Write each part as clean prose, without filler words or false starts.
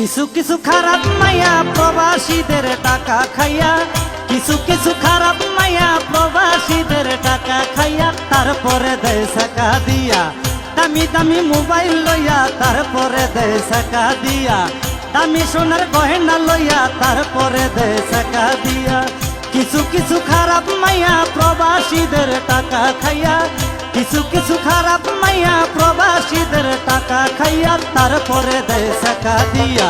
কিছু কিছু খারাপ মাইয়া প্রবাসীদের টাকা খাইয়া, কিছু কিছু খারাপ মাইয়া প্রবাসীদের টাকা খাইয়া, তারপরে দেয় টাকা দিয়া দামি দামি মোবাইল লইয়া, তারপরে দেয় টাকা দিয়া দামি সোনার গয়না লইয়া, তারপরে দেয় টাকা দিয়া। কিছু কিছু খারাপ মাইয়া প্রবাসীদের টাকা খাইয়া, কিছু কিছু খারাপ মাইয়া প্রবাসীদের টাকা খাইয়া, তারপরে দেয় টাকা দিয়া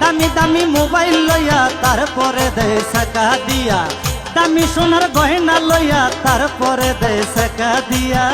দামি দামি মোবাইল লইয়া, তারপরে দেয় টাকা দিয়া দামি সোনার গয়না লইয়া, তারপরে দেয় টাকা দিয়া।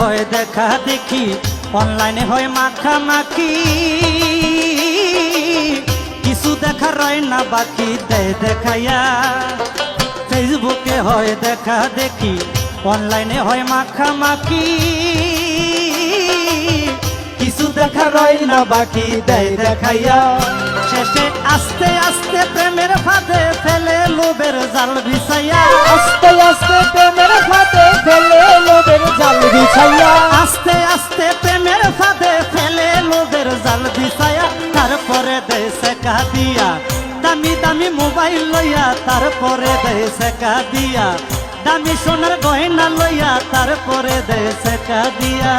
হয় দেখা দেখি, অনলাইনে হয় মাখামাখি, কিছু দেখা রয় না বাকি দেয় দেখাইয়া। ফেসবুকে হয় দেখা দেখি, অনলাইনে হয় মাখামাখি, কিছু দেখা রয় না বাকি দেয় দেখাইয়া। শেষে আস্তে আস্তে প্রেমের ফাঁদে ফেলে লোভের জাল বিছাইয়া, আস্তে আস্তে প্রেমের ফাঁদে ফেলে লোভের জাল বিছাইয়া, আস্তে আস্তে প্রেমের ফাঁদে ফেলে লোভের জাল বিছাইয়া, তারপরে দেয় টাকা দিয়া দামি দামি মোবাইল লইয়া, তারপরে দেয় টাকা দিয়া দামি সোনার গয়না লইয়া, তারপরে দেয় টাকা দিয়া।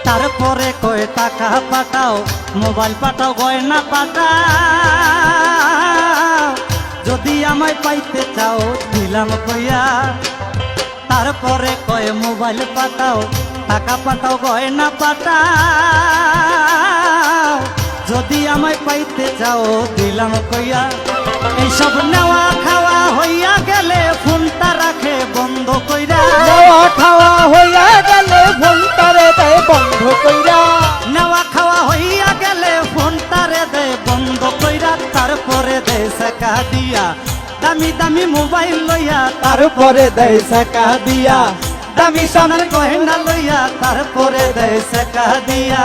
তারপরে কয় টাকা পাঠাও, মোবাইল পাঠাও, গয়না পাঠাও, যদি আমায় পাইতে চাও দিলাম কইয়া। তারপরে কয় মোবাইল পাঠাও, টাকা পাঠাও, গয়না পাঠাও, যদি আমায় পাইতে চাও দিলাম কইয়া। এইসব নেওয়া খাওয়া হইয়া গেলে ফোনটা রাখে বন্ধ কইরা, নেওয়া খাওয়া হইয়া গেলে ফোনটারে দেয় বন্ধ কইরা, নেওয়া খাওয়া হইয়া গেলে ফোনটারে দেয় বন্ধ কইরা, তারপরে দেয় টাকা দিয়া দামি দামি মোবাইল লইয়া, তারপরে দেয় টাকা দিয়া দামি সোনার গয়না লইয়া, তারপরে দেয় টাকা দিয়া।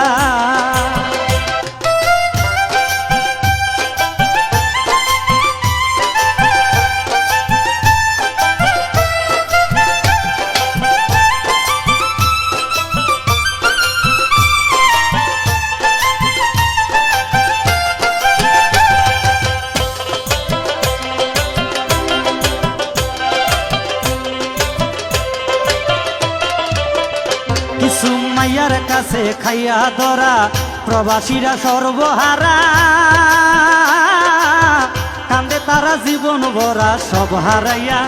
কিছু মাইয়ার কাছে খাইয়া ধরা প্রবাসীরা সর্বহারা, কান্দে তারা জীবন ভরা সব হারাইয়া।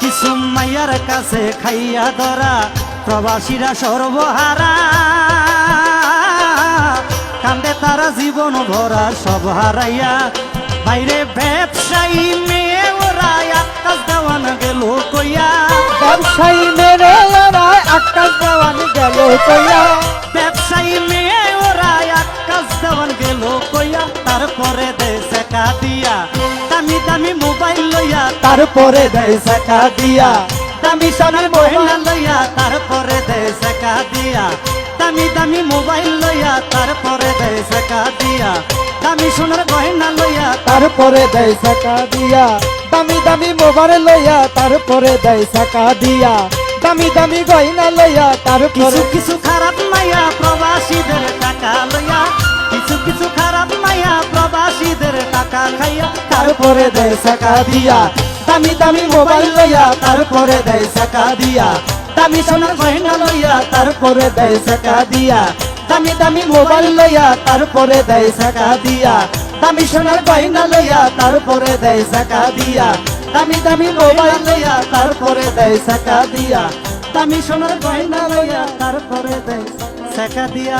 কিছু মাইয়ার কাছে খাইয়া ধরা প্রবাসীরা সর্বহারা, কান্দে তারা জীবন ভরা সব হারাইয়া। বাইরে ব্যবসায়ী মেয়ে ওরা আকাশ দেওয়ান গেল কইয়া, ব্যবসায়ী মেরে ওরা আকাশ দেওয়ান গেল কইয়া, ব্যবসায়ী মেয়ে ওরা আকাশ দেওয়ান গেল কইয়া, তারপরে দেয় টাকা দিয়া দামি দামি মোবাইল লইয়া, তারপরে দেয় টাকা দিয়া দামি সোনার গয়না লইয়া, তারপরে দেয় টাকা দিয়া দামি দামি মোবাইল লইয়া, তারপরে দেয় টাকা দিয়া দামি সোনার গয়না লইয়া, তারপরে দেয় টাকা দিয়া দামি দামি মোবাইল লইয়া, তারপরে দেয় টাকা দিয়া দামি দামি গয়না লইয়া, তারপরে। কিছু কিছু খারাপ মাইয়া প্রবাসীদের টাকা লইয়া, কিছু কিছু খারাপ মাইয়া প্রবাসীদের টাকা খাইয়া, তারপরে দেয় টাকা দিয়া দামি দামি মোবাইল লইয়া, তারপরে দেয় টাকা দিয়া দামি সোনার গয়না লইয়া, তারপরে দেয় টাকা দিয়া দামি দামি মোবাইল লইয়া, তারপরে দেয় টাকা দিয়া দামি সোনার গয়না লইয়া, তারপরে দেয় টাকা দিয়া দামি দামি মোবাইল লইয়া তারপরে দেয় সাকা দিয়া দামি সোনার গয়না লইয়া তারপরে দেয় টাকা দিয়া